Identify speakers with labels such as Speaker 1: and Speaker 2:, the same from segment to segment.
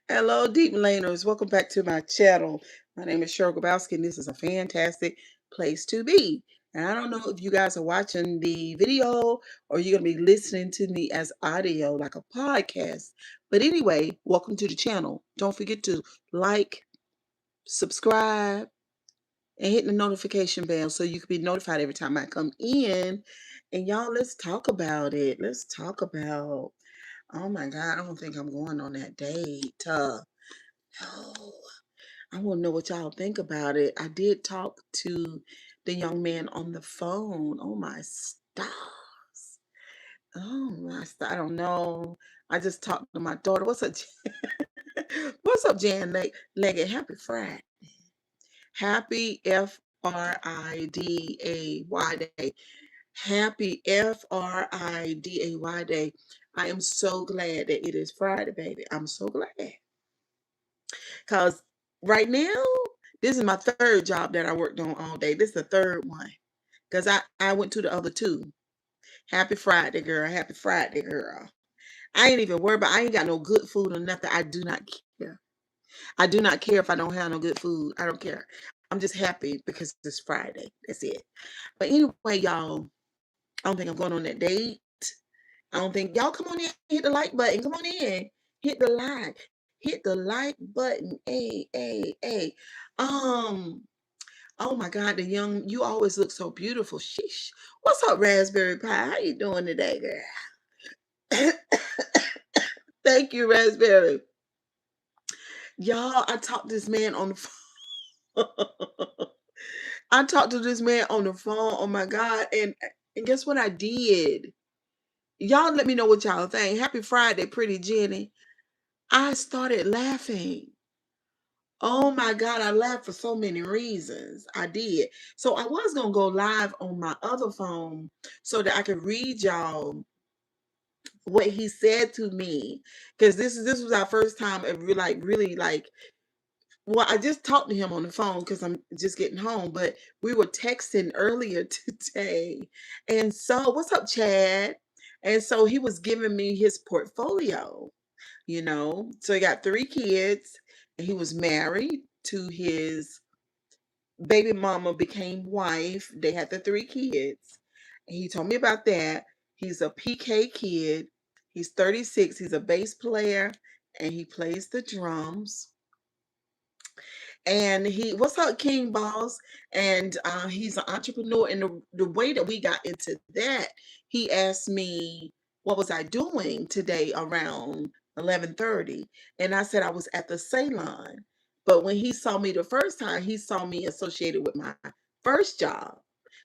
Speaker 1: Hello, Deep Laners. Welcome back to my channel. My name is Cheryl Grabowski, and this is a fantastic place to be. And I don't know if you guys are watching the video or you're going to be listening to me as audio, like a podcast. But anyway, welcome to the channel. Don't forget to like, subscribe, and hit the notification bell so you can be notified every time I come in. And y'all, let's talk about it. Let's talk about, oh my God, I don't think I'm going on that date. No. I want to know what y'all think about it. I did talk to the young man on the phone. Oh my stars. Oh my I don't know. I just talked to my daughter. What's up? What's up, Jan Leggett? Happy Friday. Happy Friday Day. Happy Friday Day. I am so glad that it is Friday, baby. I'm so glad. Because right now, this is my third job that I worked on all day. This is the third one. Because I went to the other two. Happy Friday, girl. Happy Friday, girl. I ain't even worried about, I ain't got no good food or nothing. I do not care. I do not care if I don't have no good food. I don't care. I'm just happy because it's Friday. That's it. But anyway, y'all, I don't think I'm going on that date. I don't think y'all come on in, hit the like button. Come on in. Hit the like. Hit the like button. Hey. Um, oh my God, you always look so beautiful. Sheesh. What's up, Raspberry Pie? How you doing today, girl? Thank you, Raspberry. Y'all, I talked to this man on the phone. I talked to this man on the phone. Oh my God. And guess what I did? Y'all let me know what y'all think. Happy Friday, pretty Jenny. I started laughing. Oh my God, I laughed for so many reasons. I did. So I was going to go live on my other phone so that I could read y'all what he said to me, because this was our first time ever really like, well, I just talked to him on the phone because I'm just getting home, but we were texting earlier today. And so, what's up, Chad? And so he was giving me his portfolio, So he got 3 kids, and he was married to his baby mama, became wife. They had the 3 kids. And he told me about that. He's a PK kid. He's 36. He's a bass player, and he plays the drums. And what's up, King Boss? And he's an entrepreneur. And the way that we got into that, he asked me, what was I doing today around 11:30? And I said I was at the salon. But when he saw me the first time, he saw me associated with my first job.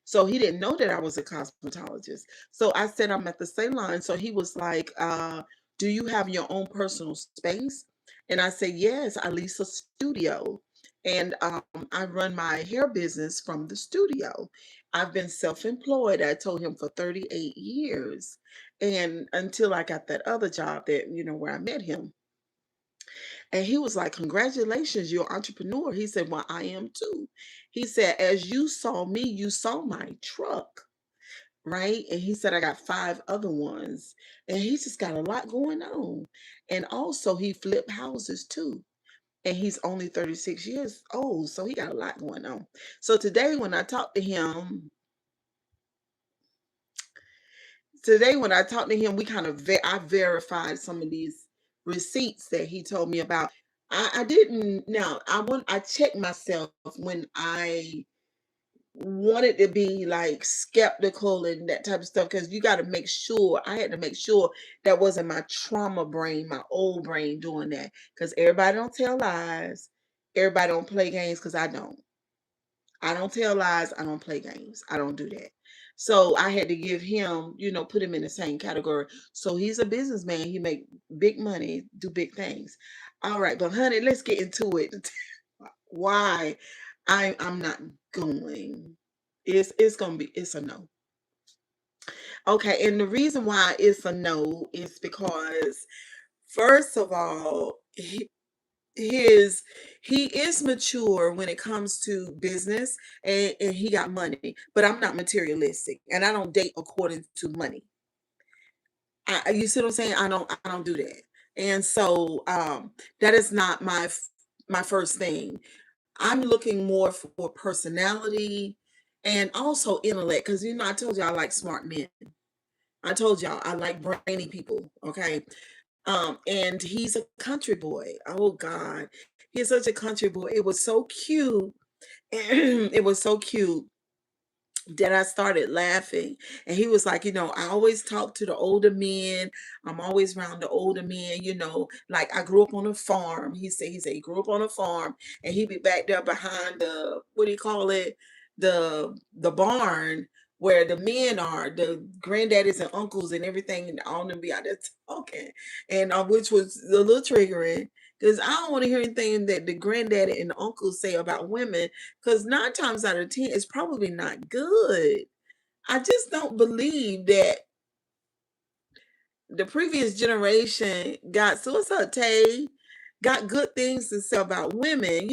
Speaker 1: So he didn't know that I was a cosmetologist. So I said I'm at the salon. So he was like, do you have your own personal space? And I said, yes, I lease a studio. And I run my hair business from the studio. I've been self-employed, I told him, for 38 years. And until I got that other job that, where I met him. And he was like, congratulations, you're an entrepreneur. He said, well, I am too. He said, as you saw me, you saw my truck. Right. And he said, I got 5 other ones. And he's just got a lot going on. And also, he flipped houses too. And he's only 36 years old, so he got a lot going on. So today when I talked to him, we kind of I verified some of these receipts that he told me about. I didn't. Now I checked myself when I wanted to be like skeptical and that type of stuff, because you got to make sure. I had to make sure that wasn't my trauma brain, my old brain doing that, because everybody don't tell lies, everybody don't play games, because I don't tell lies, I don't play games, I don't do that. So I had to give him, put him in the same category. So he's a businessman, he make big money, do big things. All right, but honey, let's get into it. Why I'm not going. It's a no. Okay, and the reason why it's a no is because, first of all, his he is mature when it comes to business, and he got money, but I'm not materialistic, and I don't date according to money. You see what I'm saying? I don't do that. And so that is not my first thing. I'm looking more for personality and also intellect, because I told you I like smart men. I told y'all I like brainy people. Okay. And he's a country boy. Oh God. He's such a country boy. It was so cute. It was so cute that I started laughing. And he was like, I always talk to the older men. I'm always around the older men, like I grew up on a farm. He said he grew up on a farm, and he'd be back there behind the, what do you call it? The barn where the men are, the granddaddies and uncles and everything, and all them be out there talking. And which was a little triggering. Because I don't want to hear anything that the granddaddy and the uncles say about women, because 9 times out of 10, it's probably not good. I just don't believe that the previous generation got suicide Tay, got good things to say about women,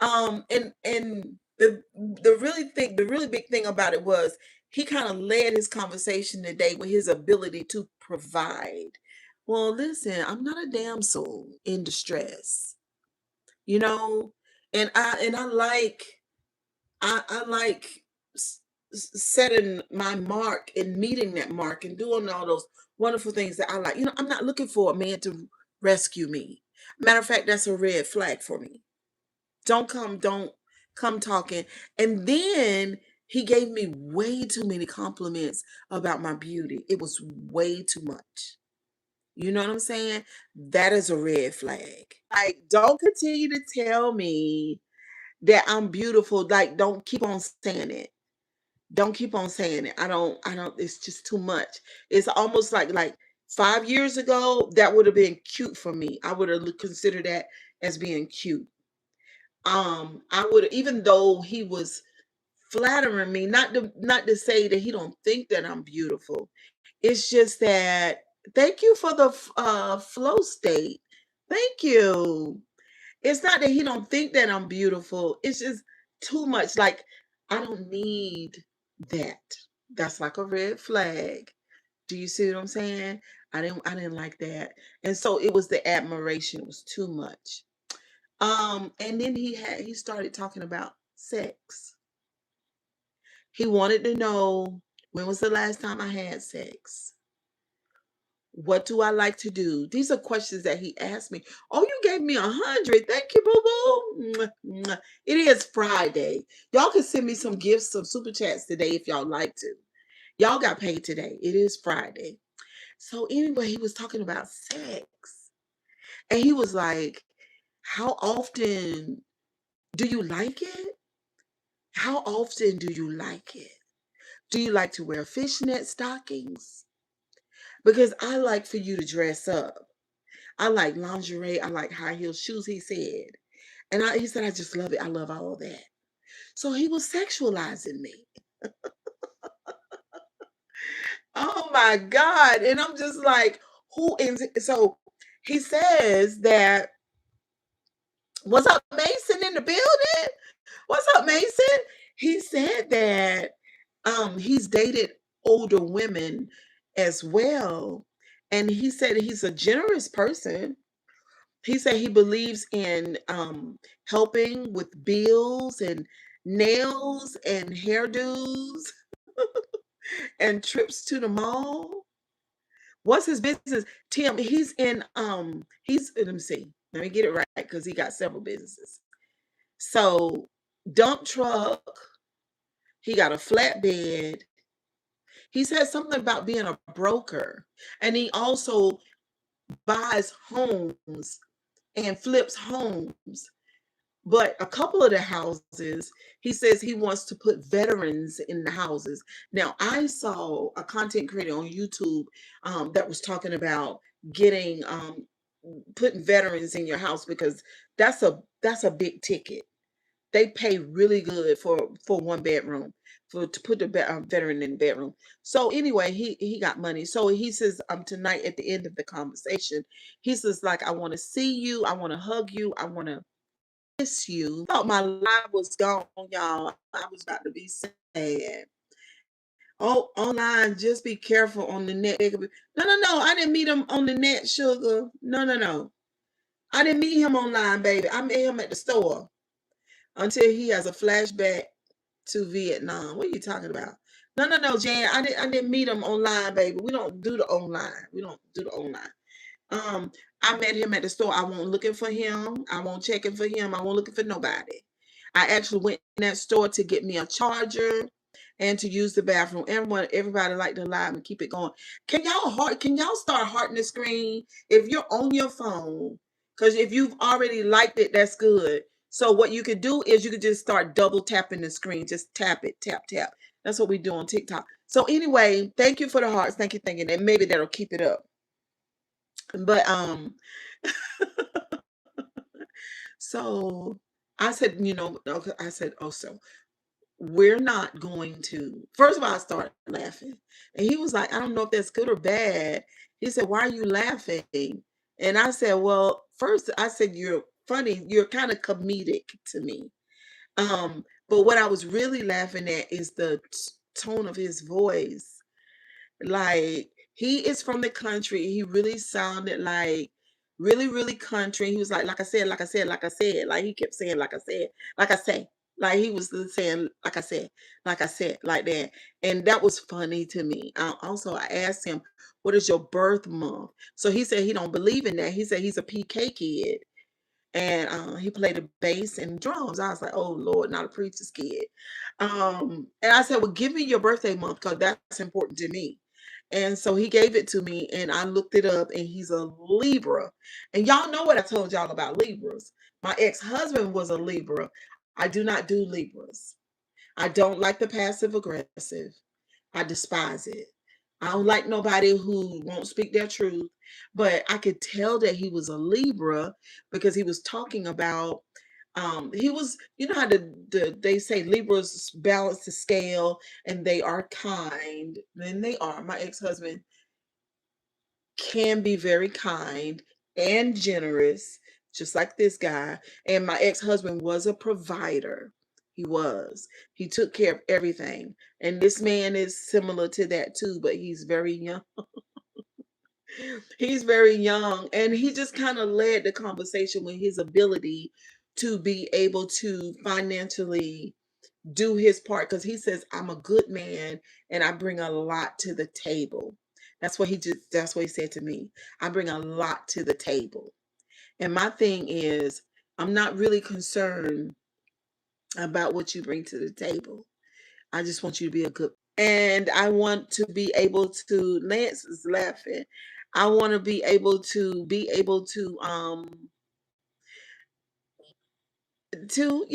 Speaker 1: and the really big thing about it was he kind of led his conversation today with his ability to provide. Well, listen, I'm not a damsel in distress, you know, and I like I like setting my mark and meeting that mark and doing all those wonderful things that I like. I'm not looking for a man to rescue me. Matter of fact, that's a red flag for me. Don't come talking. And then he gave me way too many compliments about my beauty. It was way too much. You know what I'm saying? That is a red flag. Like, don't continue to tell me that I'm beautiful. Like, don't keep on saying it. Don't keep on saying it. I don't, it's just too much. It's almost like 5 years ago, that would have been cute for me. I would have considered that as being cute. I would, even though he was flattering me, not to say that he don't think that I'm beautiful. It's just that, thank you for the flow state. Thank you. It's not that he don't think that I'm beautiful. It's just too much. Like, I don't need that. That's like a red flag. Do you see what I'm saying? I didn't like that. And so it was the admiration. It was too much. And then he started talking about sex. He wanted to know, when was the last time I had sex? What do I like to do? These are questions that he asked me. Oh, you gave me 100. Thank you, boo boo. Mwah, mwah. It is Friday. Y'all can send me some gifts, some super chats today if y'all like to. Y'all got paid today. It is Friday. So anyway, he was talking about sex. And he was like, how often do you like it? How often do you like it? Do you like to wear fishnet stockings? Because I like for you to dress up. I like lingerie. I like high heel shoes, he said. And he said, I just love it. I love all of that. So he was sexualizing me. Oh my God. And I'm just like, who is it? So he says that, what's up, Mason in the building? What's up, Mason? He said that he's dated older women as well. And he said he's a generous person. He said he believes in helping with bills and nails and hairdos and trips to the mall. What's his business? Tim, let me see. Let me get it right, because he got several businesses. So, dump truck, he got a flatbed. He said something about being a broker. And he also buys homes and flips homes. But a couple of the houses, he says he wants to put veterans in the houses. Now, I saw a content creator on YouTube that was talking about getting putting veterans in your house, because that's a big ticket. They pay really good for one bedroom, for to put the veteran in the bedroom. So anyway, he got money. So he says tonight at the end of the conversation, he says, like, I want to see you, I want to hug you, I want to miss you. Thought my life was gone, y'all. I was about to be sad. Oh, online, just be careful on the net. They could be, no, no, no. I didn't meet him on the net, sugar. No, no, no. I didn't meet him online, baby. I met him at the store until he has a flashback to Vietnam. What are you talking about? No, no, no, Jan. I didn't meet him online, baby. We don't do the online. We don't do the online. Um, I met him at the store. I won't looking for him. I won't checking for him. I won't looking for nobody. I actually went in that store to get me a charger and to use the bathroom. Everybody like to lie and keep it going. Can y'all start hearting the screen if you're on your phone? Because if you've already liked it, that's good. So what you could do is you could just start double tapping the screen. Just tap it, tap, tap. That's what we do on TikTok. So anyway, thank you for the hearts. Thank you, thank you. And maybe that'll keep it up. But so I said, okay, I said, oh, so we're not going to. First of all, I started laughing, and he was like, I don't know if that's good or bad. He said, why are you laughing? And I said, well, first I said, you're funny. You're kind of comedic to me. But what I was really laughing at is the tone of his voice. Like, he is from the country. He really sounded like really, really country. He was like I said, like I said, like I said. Like he kept saying, like I said, like I say. Like he was saying, like I said, like that. And that was funny to me. Also, I asked him, what is your birth month? So he said he don't believe in that. He said he's a PK kid. And he played the bass and drums. I was like, oh Lord, not a preacher's kid. And I said, well, give me your birthday month because that's important to me. And so he gave it to me, and I looked it up, and he's a Libra. And y'all know what I told y'all about Libras. My ex-husband was a Libra. I do not do Libras. I don't like the passive aggressive. I despise it. I don't like nobody who won't speak their truth. But I could tell that he was a Libra because he was talking about he was, you know how they say Libras balance the scale and they are kind. And they are. My ex-husband can be very kind and generous, just like this guy. And my ex-husband was a provider. He was. He took care of everything. And this man is similar to that too, but he's very young. He's very young. And he just kind of led the conversation with his ability to be able to financially do his part because he says, I'm a good man and I bring a lot to the table. That's what he said to me. I bring a lot to the table. And my thing is, I'm not really concerned about what you bring to the table. I just want you to be a good, and I want to be able to, Lance is laughing. I want to to,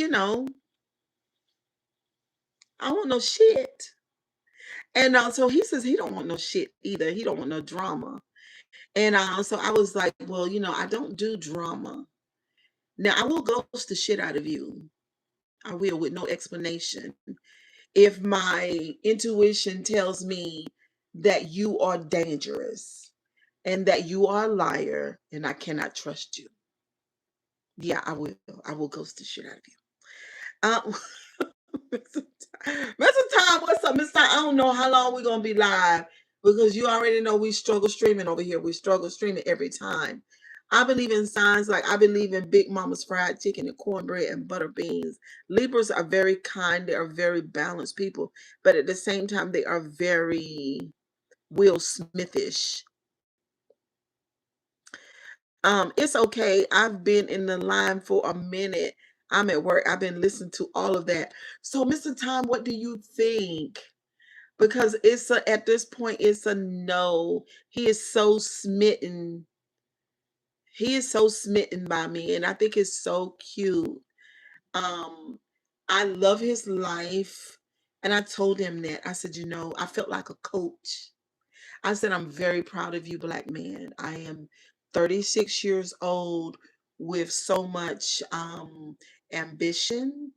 Speaker 1: I want no shit. And so he says he don't want no shit either. He don't want no drama. And so I was like, well, I don't do drama. Now I will ghost the shit out of you. I will, with no explanation. If my intuition tells me that you are dangerous and that you are a liar and I cannot trust you. Yeah, I will. I will ghost the shit out of you. Mr. Tom, what's up, Mr. Tom? I don't know how long we're gonna be live because you already know we struggle streaming over here. We struggle streaming every time. I believe in signs like I believe in Big Mama's fried chicken and cornbread and butter beans. Libras are very kind, they are very balanced people, but at the same time, they are very Will Smithish. It's okay. I've been in the line for a minute. I'm at work. I've been listening to all of that. So, Mr. Tom, what do you think? Because at this point, it's a no. He is so smitten. He is so smitten by me, and I think it's so cute. Um, I love his life, and I told him that. I said, I felt like a coach. I said, I'm very proud of you, black man. I am 36 years old with so much ambition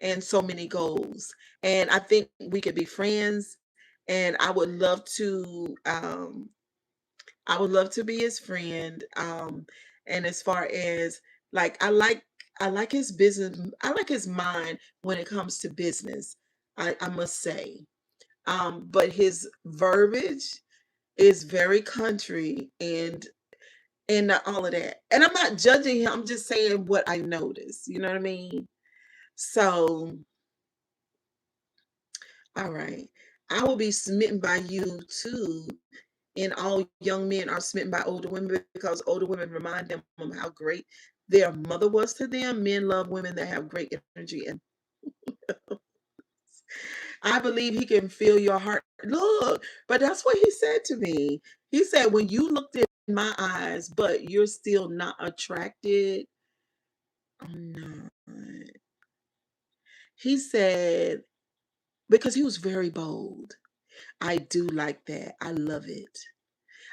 Speaker 1: and so many goals. And I think we could be friends. And I would love to be his friend. And as far as like I like his business, I like his mind when it comes to business. I must say. But his verbiage is very country and all of that. And I'm not judging him. I'm just saying what I noticed. You know what I mean? So, all right. I will be smitten by you too. And all young men are smitten by older women because older women remind them of how great their mother was to them. Men love women that have great energy. And I believe he can feel your heart. Look, but that's what he said to me. He said, when you looked in my eyes, but you're still not attracted, I'm not. He said, because he was very bold. I do like that. I love it.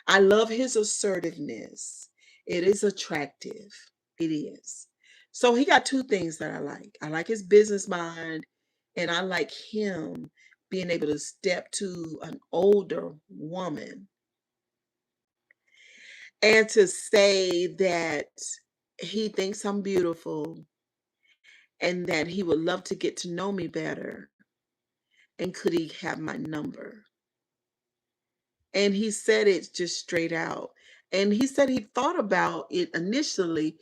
Speaker 1: I love his assertiveness. It is attractive. It is. So he got two things that I like. I like his business mind, and I like him being able to step to an older woman and to say that he thinks I'm beautiful and that he would love to get to know me better. And could he have my number? And he said it just straight out. And he said he thought about it initially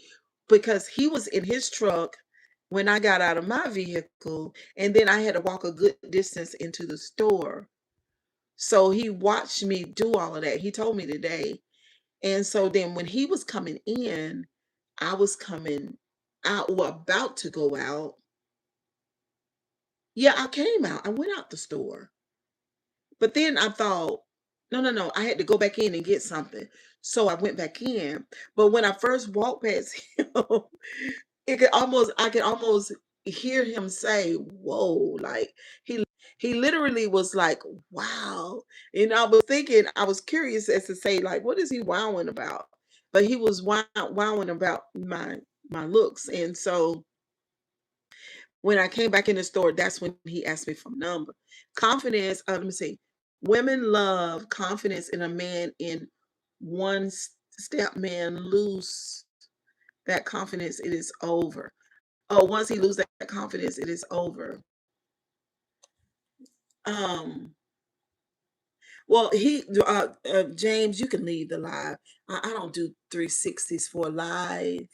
Speaker 1: because he was in his truck when I got out of my vehicle, and then I had to walk a good distance into the store. So he watched me do all of that. He told me today. And so then when he was coming in, I was coming out or about to go out. Yeah, I came out. I went out the store. But then I thought, no, no, no, I had to go back in and get something. So I went back in. But when I first walked past him, I could almost hear him say, whoa, like he literally was like, wow. And I was thinking, I was curious as to say, like, what is he wowing about? But he was wowing about my looks. And so when I came back in the store, that's when he asked me for my number. Confidence, let me see. Women love confidence in a man in one step man lose that confidence, it is over. Oh, once he loses that confidence, it is over. Um, well, James, you can leave the live. I don't do 360s for live.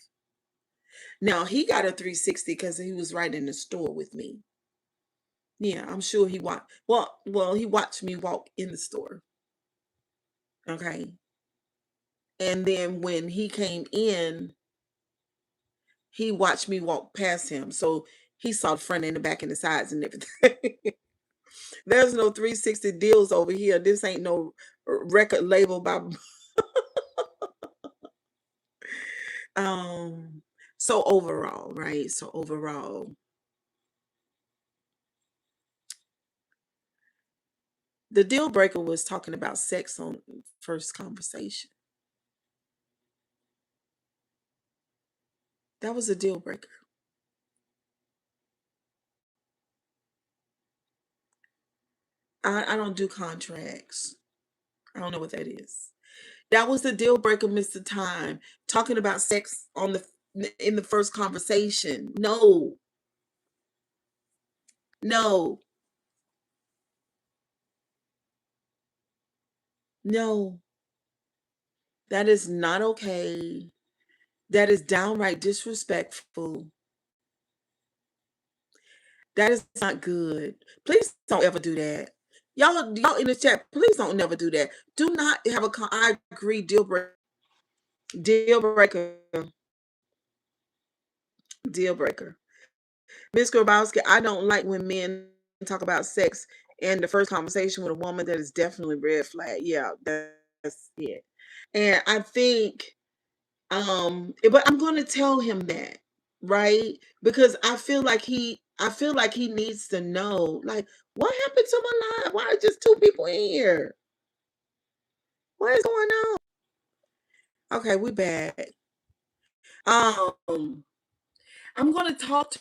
Speaker 1: Now he got a 360 because he was right in the store with me. Yeah, I'm sure he watched. Well, he watched me walk in the store. Okay, and then when he came in, he watched me walk past him. So he saw the front and the back and the sides and everything. There's no 360 deals over here. This ain't no record label by um so overall, right? So overall, the deal breaker was talking about sex on first conversation. That was a deal breaker. I don't do contracts. I don't know what that is. That was the deal breaker, Mr. Time. Talking about sex on the in the first conversation. No, no, no. That is not okay. That is downright disrespectful. That is not good. Please don't ever do that. Y'all in the chat, please don't never do that. Do not have I agree, deal breaker, deal breaker. Miss Grabowski, I don't like when men talk about sex in the first conversation with a woman. That is definitely red flag. Yeah, that's it. And I think, but I'm going to tell him that, right? Because I feel like he needs to know, like, what happened to my life? Why are just two people in here? What is going on? Okay, we back. Um, I'm going to talk to.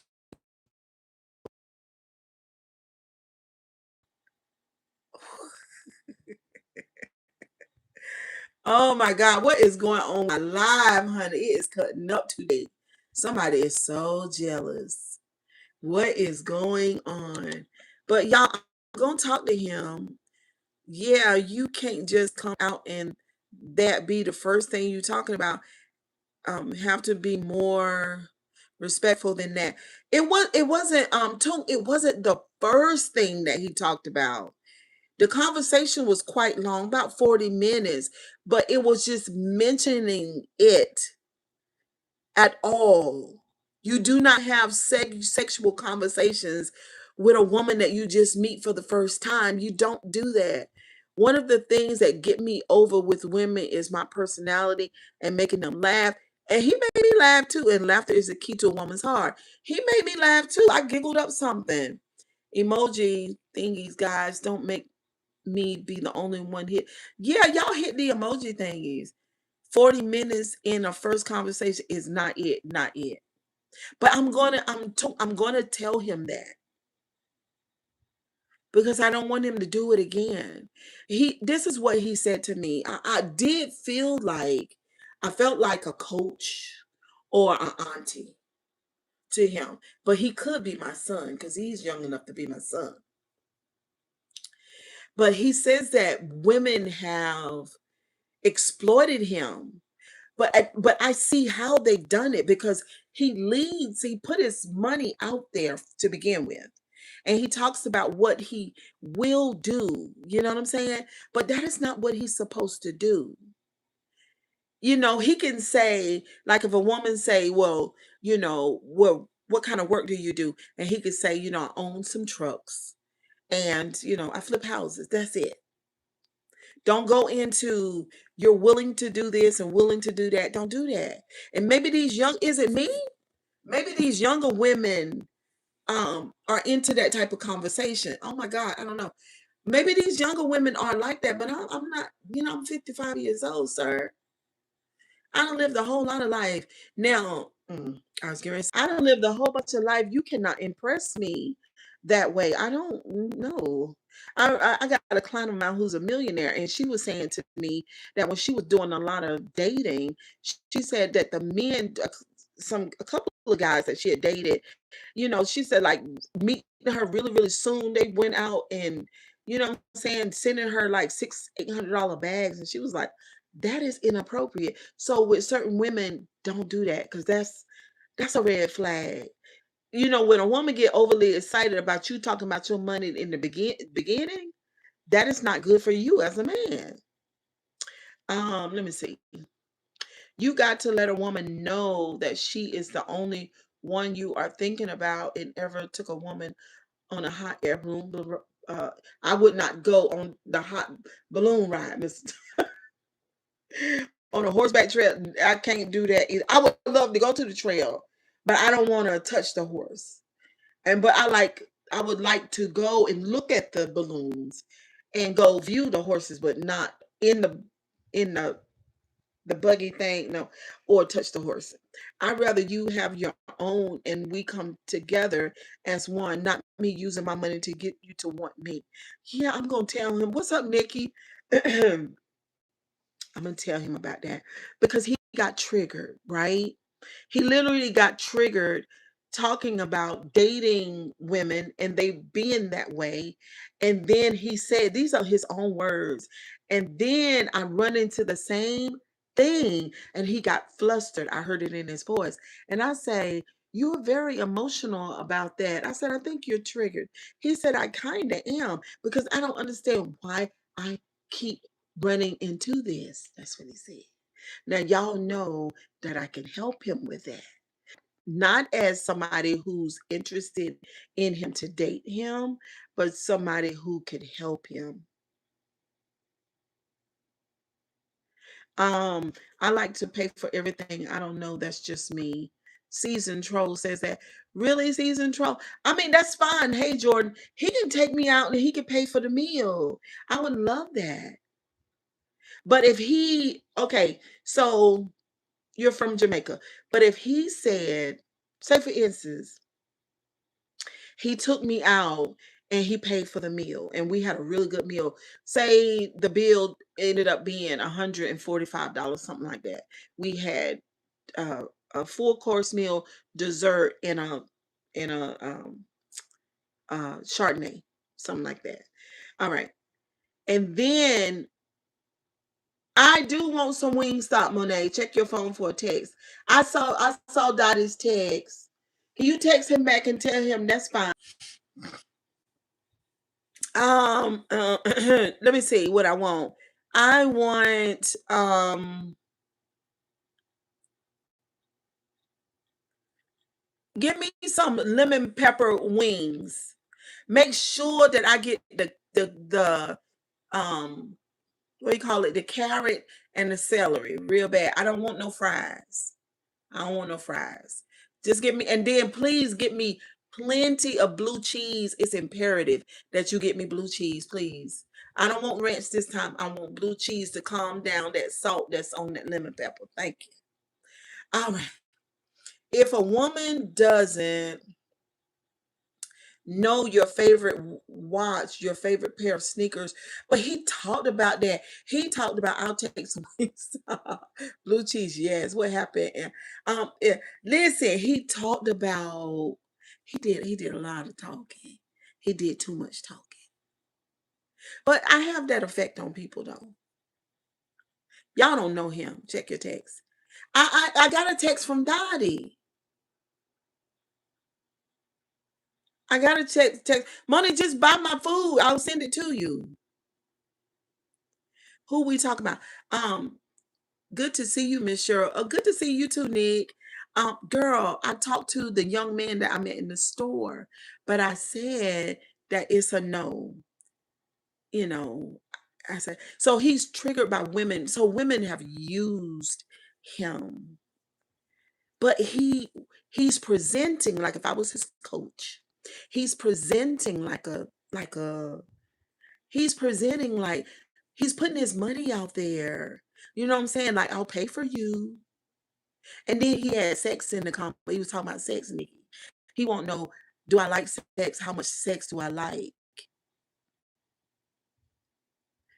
Speaker 1: Oh my God, what is going on my live, honey? It is cutting up today. Somebody is so jealous. What is going on? But y'all, gonna talk to him, yeah, you can't just come out and that be the first thing you talking about. Have to be more respectful than that. It wasn't the first thing that he talked about. The conversation was quite long, about 40 minutes, but it was just mentioning it at all. You do not have sexual conversations with a woman that you just meet for the first time. You don't do that. One of the things that get me over with women is my personality and making them laugh. And he made me laugh too. And laughter is the key to a woman's heart. He made me laugh too. I giggled up something. Emoji thingies, guys, don't make me be the only one hit. Yeah, y'all hit the emoji thingies. 40 minutes in a first conversation is not it, not it. But I'm gonna tell him that because I don't want him to do it again. This is what he said to me. I did feel like I felt like a coach or an auntie to him, but he could be my son because he's young enough to be my son. But he says that women have exploited him. But I see how they've done it because he put his money out there to begin with. And he talks about what he will do. You know what I'm saying? But that is not what he's supposed to do. He can say, like if a woman say, well, what kind of work do you do? And he could say, I own some trucks and, I flip houses. That's it. Don't go into you're willing to do this and willing to do that. Don't do that. And maybe is it me? Maybe these younger women are into that type of conversation. Oh my God, I don't know. Maybe these younger women are like that, but I'm not, I'm 55 years old, sir. I don't live the whole lot of life. Now, I was curious. I don't live the whole bunch of life. You cannot impress me that way. I don't know. I got a client of mine who's a millionaire, and she was saying to me that when she was doing a lot of dating, she said that the men, a couple of guys that she had dated, she said like meeting her really, really soon. They went out and what I'm saying, sending her like $600, $800 bags, and she was like, that is inappropriate. So with certain women, don't do that because that's a red flag. When a woman get overly excited about you talking about your money in the beginning, that is not good for you as a man. Let me see. You got to let a woman know that she is the only one you are thinking about and ever took a woman on a hot air balloon. I would not go on the hot balloon ride, Miss on a horseback trail. I can't do that either. I would love to go to the trail, but I don't want to touch the horse. But I would like to go and look at the balloons and go view the horses, but not in the buggy thing, no, or touch the horse. I'd rather you have your own and we come together as one, not me using my money to get you to want me. Yeah, I'm gonna tell him, what's up, Nikki? I'm gonna tell him about that because he got triggered, right? He literally got triggered talking about dating women and they being that way. And then he said, these are his own words. And then I run into the same thing and he got flustered. I heard it in his voice. And I say, you're very emotional about that. I said, I think you're triggered. He said, I kind of am because I don't understand why I keep running into this. That's what he said. Now, y'all know that I can help him with that. Not as somebody who's interested in him to date him, but somebody who could help him. Um, I like to pay for everything. I don't know. That's just me. Season Troll says that. Really, Season Troll? I mean, that's fine. Hey, Jordan, he can take me out and he can pay for the meal. I would love that. But okay, so you're from Jamaica. But if he said, say for instance, he took me out and he paid for the meal and we had a really good meal. Say the bill ended up being $145, something like that. We had uh, a full course meal, dessert, and a Chardonnay. something like that. All right. And then I do want some Wingstop, Monet. Check your phone for a text. I saw Dottie's text. Can you text him back and tell him that's fine? Let me see what I want. I want give me some lemon pepper wings. Make sure that I get the what do you call it? The carrot and the celery real bad. I don't want no fries. I don't want no fries. Just get me, and then please get me plenty of blue cheese. It's imperative that you get me blue cheese, please. I don't want ranch this time. I want blue cheese to calm down that salt that's on that lemon pepper. Thank you. All right. If a woman doesn't know your favorite watch, your favorite pair of sneakers. But he talked about that. He talked about I'll take some wings. Blue cheese, yes. What happened? And listen, he talked about he did a lot of talking. He did too much talking. But I have that effect on people though. Y'all don't know him. Check your text. I got a text from Dottie. I got a text. Money, just buy my food. I'll send it to you. Who we talking about? Good to see you, Miss Cheryl. Good to see you too, Nick. Girl, I talked to the young man that I met in the store, but I said that it's a no. You know, I said so he's triggered by women. So women have used him, but he's presenting like if I was his coach, he's presenting like a he's presenting like he's putting his money out there. You know what I'm saying? Like I'll pay for you. And then he had sex in the he was talking about sex, Nikki. He won't know, do I like sex? How much sex do I like?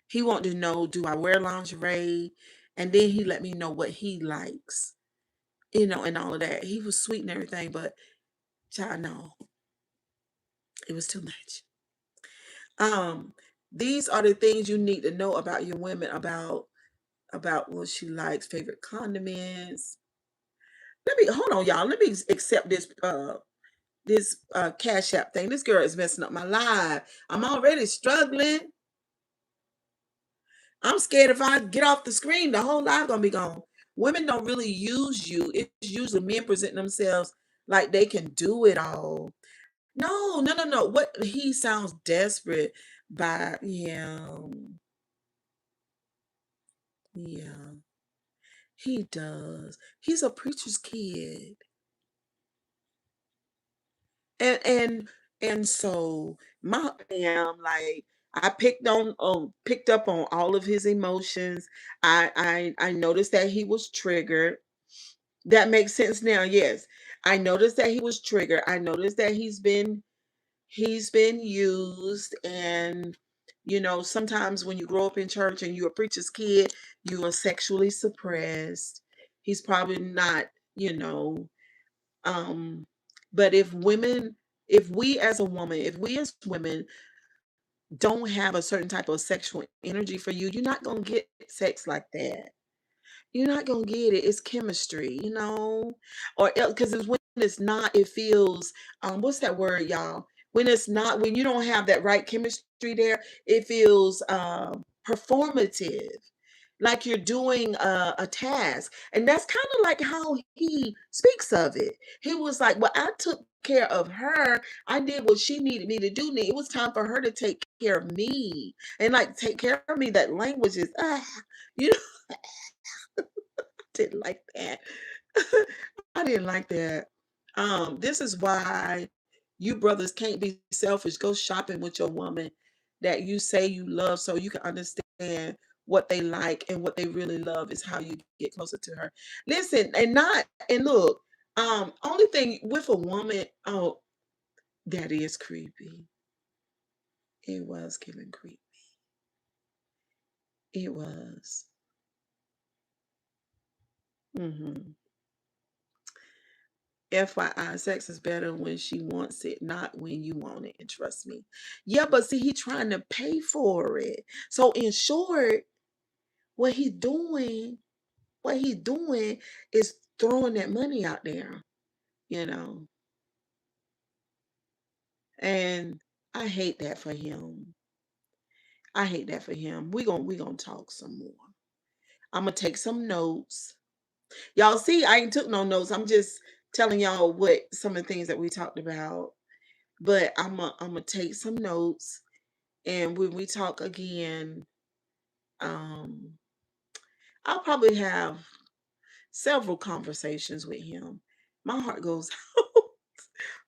Speaker 1: He want to know, do I wear lingerie? And then he let me know what he likes, and all of that. He was sweet and everything, but child, no, it was too much. Um, these are the things you need to know about your women, about what she likes, favorite condiments. Let me hold on, y'all. Let me accept this Cash App thing. This girl is messing up my life. I'm already struggling. I'm scared if I get off the screen, the whole life gonna be gone. Women don't really use you. It's usually men presenting themselves like they can do it all. No, no, no, no. What he sounds desperate by yeah, he does. He's a preacher's kid. And so my am like I picked up on all of his emotions. I noticed that he was triggered. That makes sense now. Yes. I noticed that he was triggered. I noticed that he's been used, and sometimes when you grow up in church and you're a preacher's kid, you are sexually suppressed. He's probably not, you know, um, but if we as women don't have a certain type of sexual energy for you, you're not gonna get sex like that. You're not gonna get it. It's chemistry, or because it's when it's not, it feels what's that word, y'all? When it's not, when you don't have that right chemistry there, it feels performative, like you're doing a task. And that's kind of like how he speaks of it. He was like, well, I took care of her. I did what she needed me to do. It was time for her to take care of me. And like take care of me, that language is you know, didn't like that. I didn't like that. This is why you brothers can't be selfish. Go shopping with your woman that you say you love so you can understand what they like, and what they really love is how you get closer to her. Listen, and look, only thing with a woman, oh, that is creepy. It was giving creepy. It was. Hmm. FYI, sex is better when she wants it, not when you want it. And trust me. Yeah, but see, he trying to pay for it. So in short, what he doing, what he doing is throwing that money out there, you know. And I hate that for him. I hate that for him. We gonna talk some more. I'm gonna take some notes. Y'all see, I ain't took no notes. I'm just telling y'all what some of the things that we talked about. But I'm gonna take some notes, and when we talk again, um, I'll probably have several conversations with him. My heart goes out.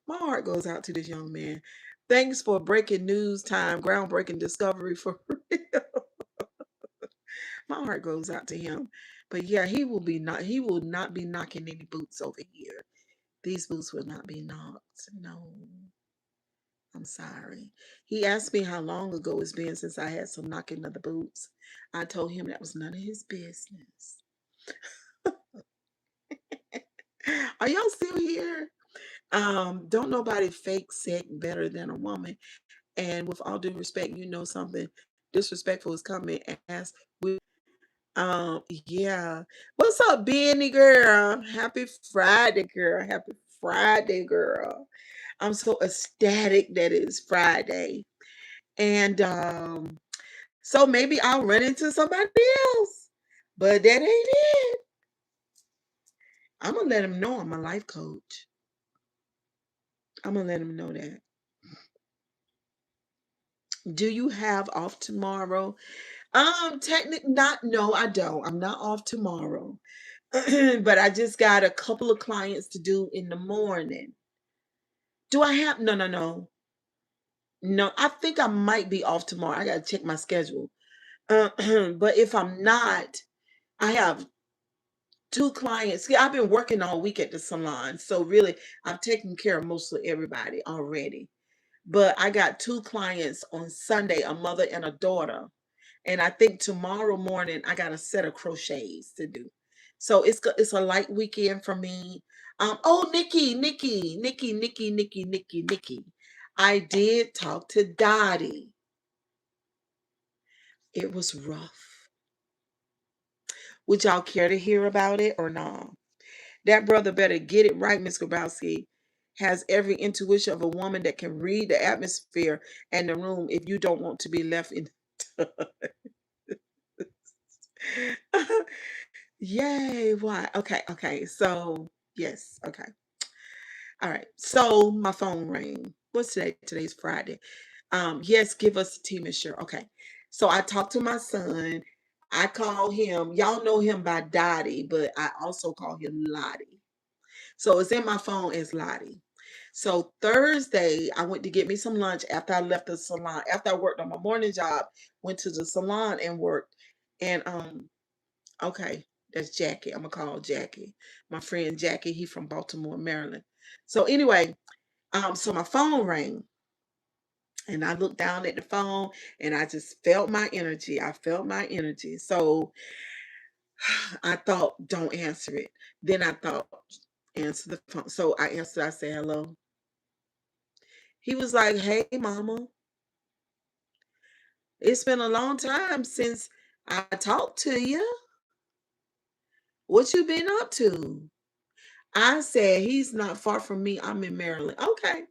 Speaker 1: My heart goes out to this young man. Thanks for breaking news time, groundbreaking discovery for real. My heart goes out to him. But yeah, he will not be knocking any boots over here. These boots will not be knocked. No. I'm sorry. He asked me how long ago it's been since I had some knocking of the boots. I told him that was none of his business. Are y'all still here? Don't nobody fake sick better than a woman. And with all due respect, you know something disrespectful is coming as we yeah. What's up, Benny girl? Happy Friday, girl. Happy Friday, girl. I'm so ecstatic that it's Friday. And so maybe I'll run into somebody else. But that ain't it. I'm gonna let him know I'm a life coach. I'm gonna let him know that. Do you have off tomorrow? Technic not no, I don't. I'm not off tomorrow. But I just got a couple of clients to do in the morning. Do I have no no no. No, I think I might be off tomorrow. I gotta check my schedule. But if I'm not, I have two clients. See, I've been working all week at the salon. So really I've taken care of most of everybody already. But I got two clients on Sunday, a mother and a daughter. And I think tomorrow morning I got a set of crochets to do. So it's a light weekend for me. Oh, Nikki. I did talk to Dottie. It was rough. Would y'all care to hear about it or not? That brother better get it right, Miss Grabowski. Has every intuition of a woman that can read the atmosphere and the room if you don't want to be left in. Yay, why? Okay. So, yes, okay. All right. So, my phone rang. What's today? Today's Friday. Yes, give us a team sure. Okay. So, I talked to my son. I call him, y'all know him by Dottie, but I also call him Lottie. So, it's in my phone as Lottie. So, Thursday, I went to get me some lunch after I left the salon. After I worked on my morning job, went to the salon and worked. And okay, that's Jackie. I'm gonna call Jackie. My friend Jackie, he from Baltimore, Maryland. So anyway, so my phone rang and I looked down at the phone and I just felt my energy. I felt my energy. So I thought, don't answer it. Then I thought, answer the phone. So I answered, I said, hello. He was like, hey, mama, it's been a long time since I talked to you. What you been up to? I said, he's not far from me. I'm in Maryland. Okay.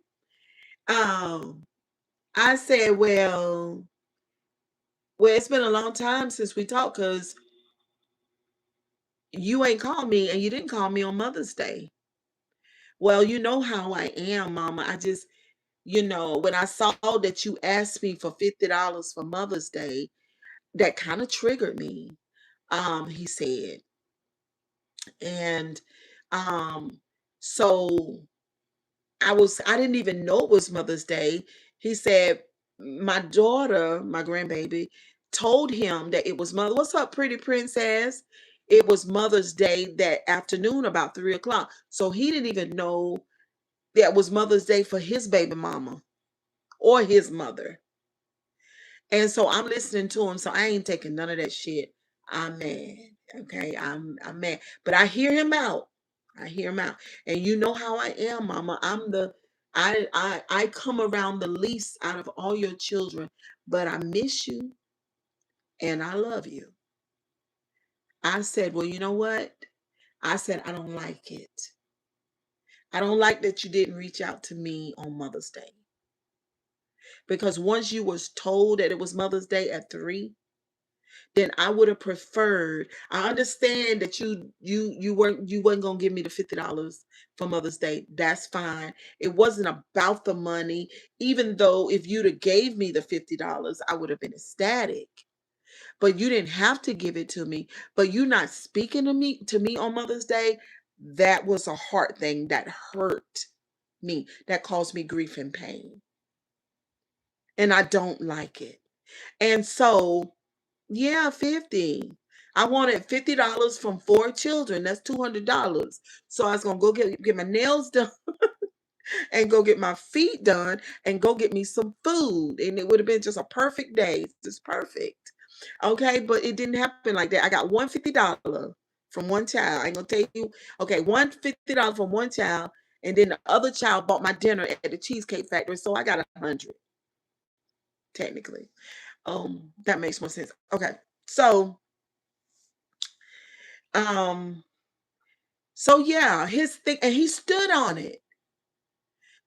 Speaker 1: Um, I said, well, it's been a long time since we talked because you ain't called me and you didn't call me on Mother's Day. Well, you know how I am, Mama. I just, when I saw that you asked me for $50 for Mother's Day, that kind of triggered me. He said, and um, so I didn't even know it was Mother's Day. He said my daughter, my grandbaby, told him that it was mother. What's up, pretty princess? It was Mother's Day that afternoon about 3 o'clock. So he didn't even know that was Mother's Day for his baby mama or his mother. And so I'm listening to him. So I ain't taking none of that shit. I'm mad. Okay. I'm mad. But I hear him out. I hear him out. And you know how I am, mama. I come around the least out of all your children, but I miss you and I love you. I said, well, you know what? I said, I don't like it. I don't like that you didn't reach out to me on Mother's Day. Because once you was told that it was Mother's Day at 3, then I would have preferred. I understand that you wasn't gonna give me the $50 for Mother's Day. That's fine. It wasn't about the money, even though if you'd have gave me the $50, I would have been ecstatic. But you didn't have to give it to me. But you not speaking to me on Mother's Day, that was a heart thing that hurt me. That caused me grief and pain. And I don't like it. And so, yeah, 50. I wanted $50 from 4 children. That's $200. So I was gonna go get my nails done and go get my feet done and go get me some food. And it would have been just a perfect day. Just perfect. Okay, but it didn't happen like that. I got $150 from one child. I ain't gonna tell you. Okay, $150 from one child, and then the other child bought my dinner at the Cheesecake Factory. So I got 100 technically. That makes more sense. Okay. So, um, so yeah, his thing, and he stood on it.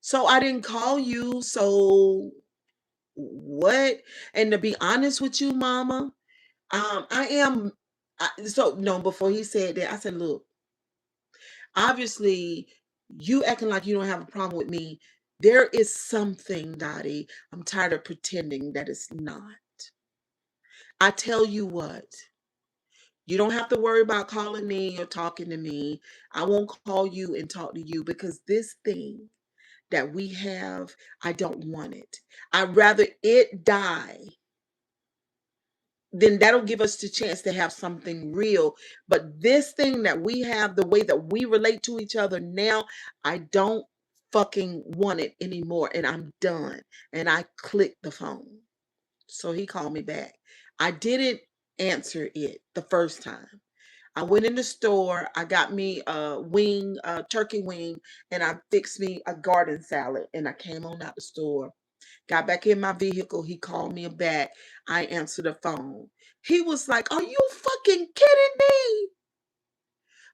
Speaker 1: So I didn't call you. So what? And to be honest with you, Mama, I am. So no, before he said that, I said, look, obviously, you acting like you don't have a problem with me. There is something, Dottie. I'm tired of pretending that it's not. I tell you what. You don't have to worry about calling me or talking to me. I won't call you and talk to you because this thing that we have, I don't want it. I'd rather it die. Then that'll give us the chance to have something real. But this thing that we have, the way that we relate to each other now, I don't fucking want it anymore. And I'm done. And I clicked the phone. So he called me back. I didn't answer it the first time. I went in the store. I got me a wing, a turkey wing, and I fixed me a garden salad. And I came on out the store. Got back in my vehicle. He called me back. I answered the phone. He was like, "Are you fucking kidding me?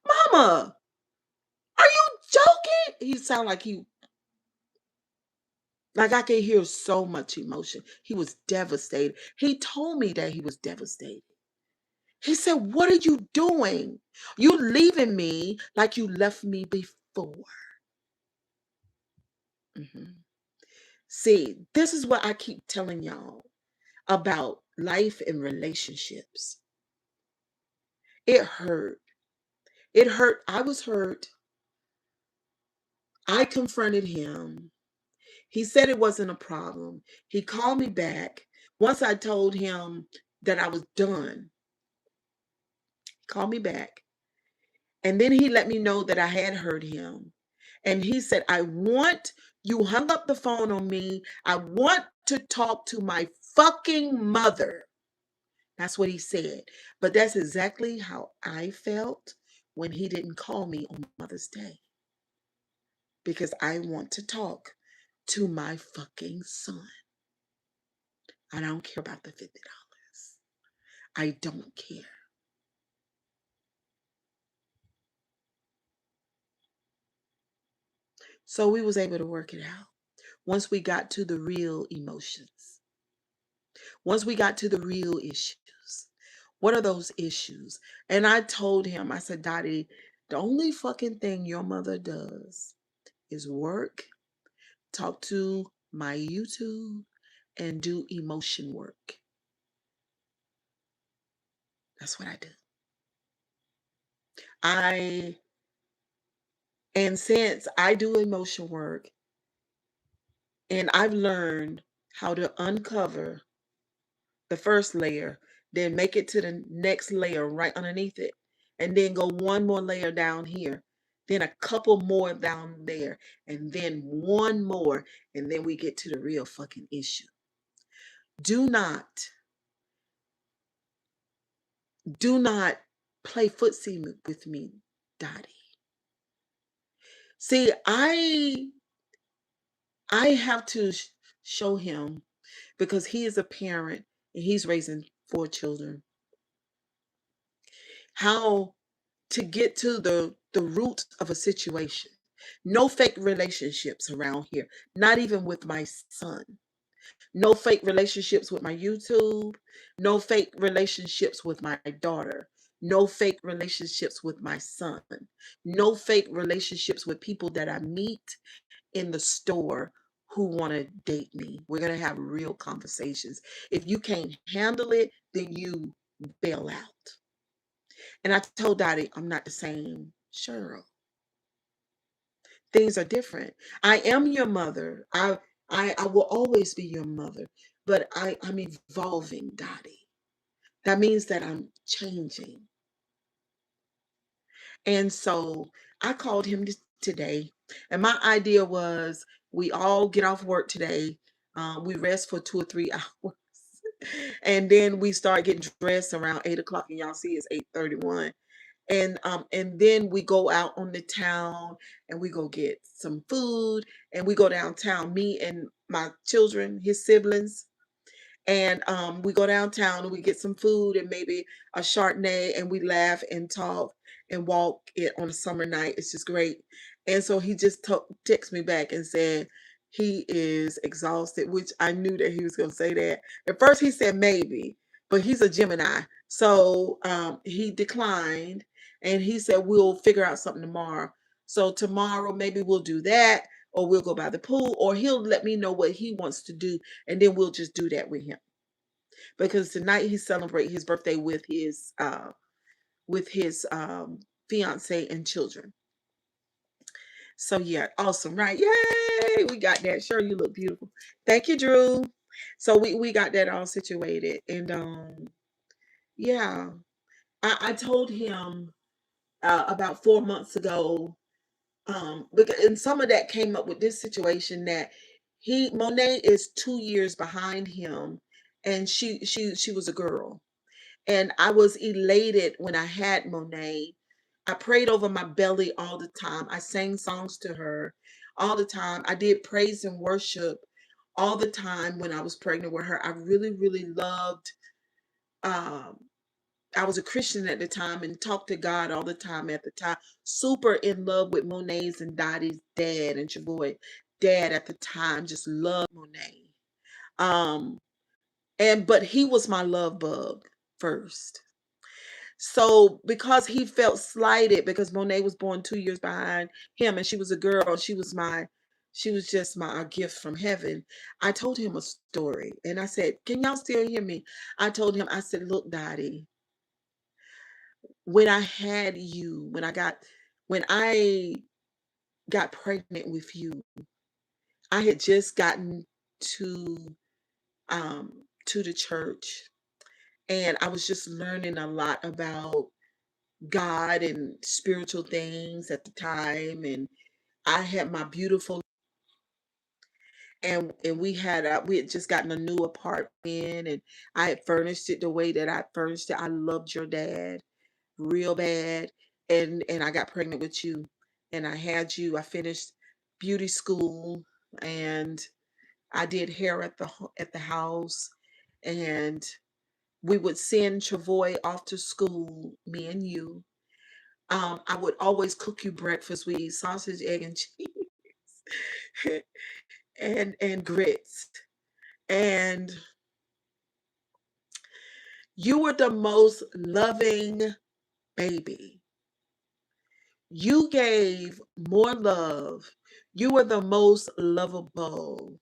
Speaker 1: Mama, are you joking?" He sounded like I could hear so much emotion. He was devastated. He told me that he was devastated. He said, "What are you doing? You leaving me like you left me before." Mhm. See, this is what I keep telling y'all about life and relationships. It hurt. It hurt. I was hurt. I confronted him. He said it wasn't a problem. He called me back. Once I told him that I was done, he called me back. And then he let me know that I had hurt him. And he said, "I want you hung up the phone on me. I want to talk to my fucking mother." That's what he said. But that's exactly how I felt when he didn't call me on Mother's Day because I want to talk to my fucking son. I don't care about the $50. I don't care. So we was able to work it out once we got to the real emotions. Once we got to the real issues. What are those issues? And I told him, I said, "Dottie, the only fucking thing your mother does is work, talk to my YouTube, and do emotion work. That's what I do." I and since I do emotion work and I've learned how to uncover the first layer, then make it to the next layer right underneath it, and then go one more layer down here, then a couple more down there, and then one more, and then we get to the real fucking issue. Do not, do not play footsie with me, Dottie. See, I have to show him, because he is a parent and he's raising 4 children, how to get to the root of a situation. No fake relationships around here, not even with my son. No fake relationships with my YouTube. No fake relationships with my daughter. No fake relationships with my son. No fake relationships with people that I meet in the store who want to date me. We're going to have real conversations. If you can't handle it, then you bail out. And I told Dottie, I'm not the same Cheryl. Things are different. I am your mother. I will always be your mother, but I'm evolving, Dottie. That means that I'm changing. And so I called him today, and my idea was we all get off work today. We rest for 2 or 3 hours, and then we start getting dressed around 8 o'clock. And y'all see it's 8:31, and then we go out on the town and we go get some food, and we go downtown. Me and my children, his siblings, and we go downtown and we get some food and maybe a Chardonnay, and we laugh and talk and walk it on a summer night. It's just great. And so he just texted me back and said he is exhausted, which I knew that he was going to say that. At first he said maybe, but he's a Gemini. So he declined, and he said we'll figure out something tomorrow. So tomorrow maybe we'll do that, or we'll go by the pool, or he'll let me know what he wants to do, and then we'll just do that with him, because tonight he's celebrating his birthday with his fiance and children. So yeah, awesome, right? Yay! We got that. Sure, you look beautiful. Thank you, Drew. So we got that all situated, and yeah, I told him about 4 months ago, because and some of that came up with this situation, that he Monet is 2 years behind him, and she was a girl. And I was elated when I had Monet. I prayed over my belly all the time. I sang songs to her all the time. I did praise and worship all the time when I was pregnant with her. I really, really loved. Um, I was a Christian at the time and talked to God all the time at the time. Super in love with Monet's and Dottie's dad and Chavoy dad at the time. Just loved Monet. Um, and but he was my love bug first. So because he felt slighted because Monet was born 2 years behind him, and she was a girl, she was just my gift from heaven. I told him a story, and I said, "Can y'all still hear me?" I told him, I said, "Look, Dottie, when I had you, when I got pregnant with you, I had just gotten to to the church, and I was just learning a lot about God and spiritual things at the time, and I had my beautiful, and we had just gotten a new apartment, and I had furnished it the way that I furnished it. I loved your dad real bad, and I got pregnant with you, and I had you. I finished beauty school, and I did hair at the house, and we would send Travoy off to school, me and you. I would always cook you breakfast. We eat sausage, egg, and cheese, and grits. And you were the most loving baby. You gave more love. You were the most lovable.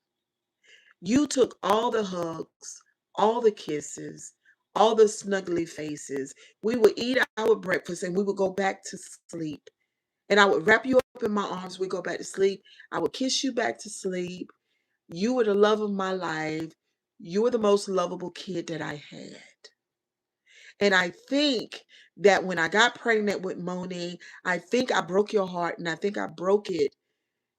Speaker 1: You took all the hugs, all the kisses, all the snuggly faces. We would eat our breakfast and we would go back to sleep. And I would wrap you up in my arms. We go back to sleep. I would kiss you back to sleep. You were the love of my life. You were the most lovable kid that I had. And I think that when I got pregnant with Moni, I think I broke your heart, and I think I broke it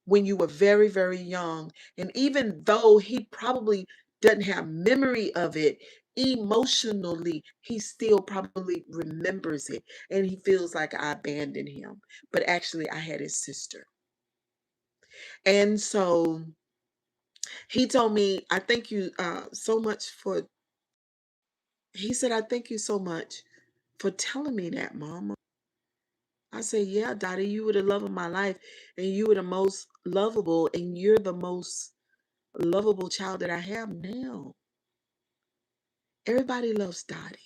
Speaker 1: when you were very, very young. And even though he probably doesn't have memory of it, emotionally, he still probably remembers it. And he feels like I abandoned him. But actually, I had his sister. And so he told me, I thank you so much for, he said, I thank you so much for telling me that, Mama. I said, yeah, Daddy, you were the love of my life, and you were the most lovable, and you're the most lovable child that I have now. Everybody loves Dottie.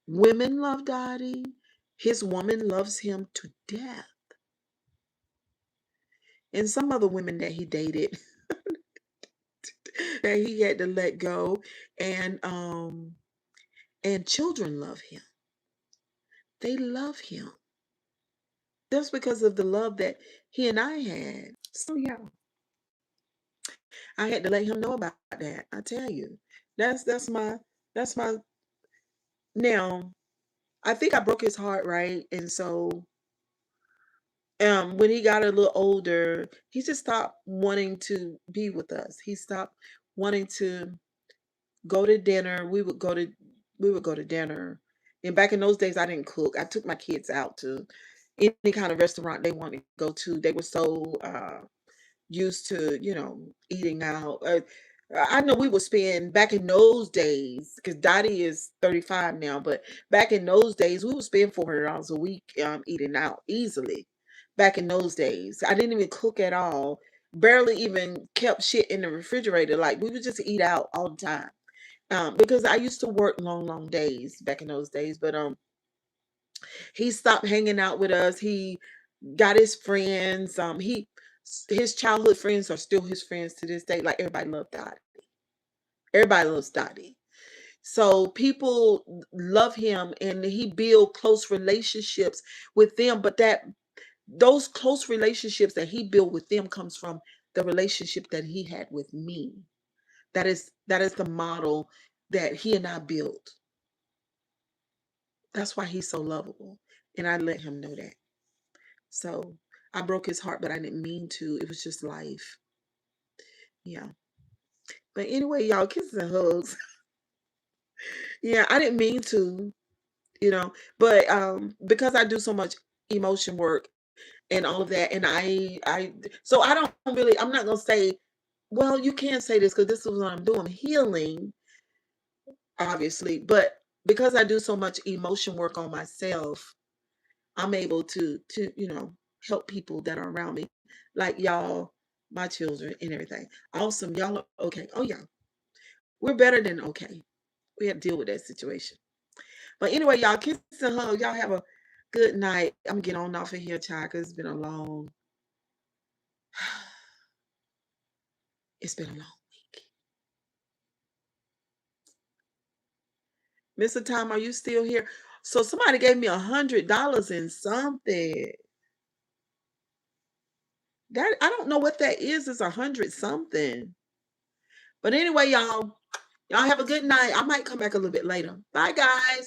Speaker 1: Women love Dottie. His woman loves him to death. And some other women that he dated that he had to let go, and children love him. They love him just because of the love that he and I had. So yeah, I had to let him know about that. I tell you, that's my now. I think I broke his heart, right? And so when he got a little older, he just stopped wanting to be with us. He stopped wanting to go to dinner. We would go to dinner. And back in those days I didn't cook. I took my kids out to any kind of restaurant they wanted to go to. They were so used to, eating out. I know we would spend back in those days, because Dottie is 35 now, but back in those days, we would spend $400 a week eating out easily. Back in those days, I didn't even cook at all. Barely even kept shit in the refrigerator. Like we would just eat out all the time. Because I used to work long, long days back in those days. But he stopped hanging out with us. He got his friends. His childhood friends are still his friends to this day. Like everybody loved Dottie. Everybody loves Dottie. So people love him, and he build close relationships with them. But those close relationships that he built with them comes from the relationship that he had with me. That is the model that he and I built. That's why he's so lovable. And I let him know that. So I broke his heart, but I didn't mean to. It was just life. Yeah. But anyway, y'all, kisses and hugs. Yeah, I didn't mean to, you know, but because I do so much emotion work and all of that, and so I don't really, I'm not gonna say, well, you can't say this because this is what I'm doing, healing, obviously, but because I do so much emotion work on myself, I'm able to help people that are around me, like y'all, my children, and everything. Awesome, y'all are okay. Oh yeah, we're better than okay. We had to deal with that situation. But anyway, y'all, kiss and hug. Y'all have a good night. I'm getting on off of here, child, 'cause it's been a long week. Mr. Tom, are you still here? So somebody gave me $100 in something. That I don't know what that is. It's 100 something. But anyway, y'all have a good night. I might come back a little bit later. Bye, guys.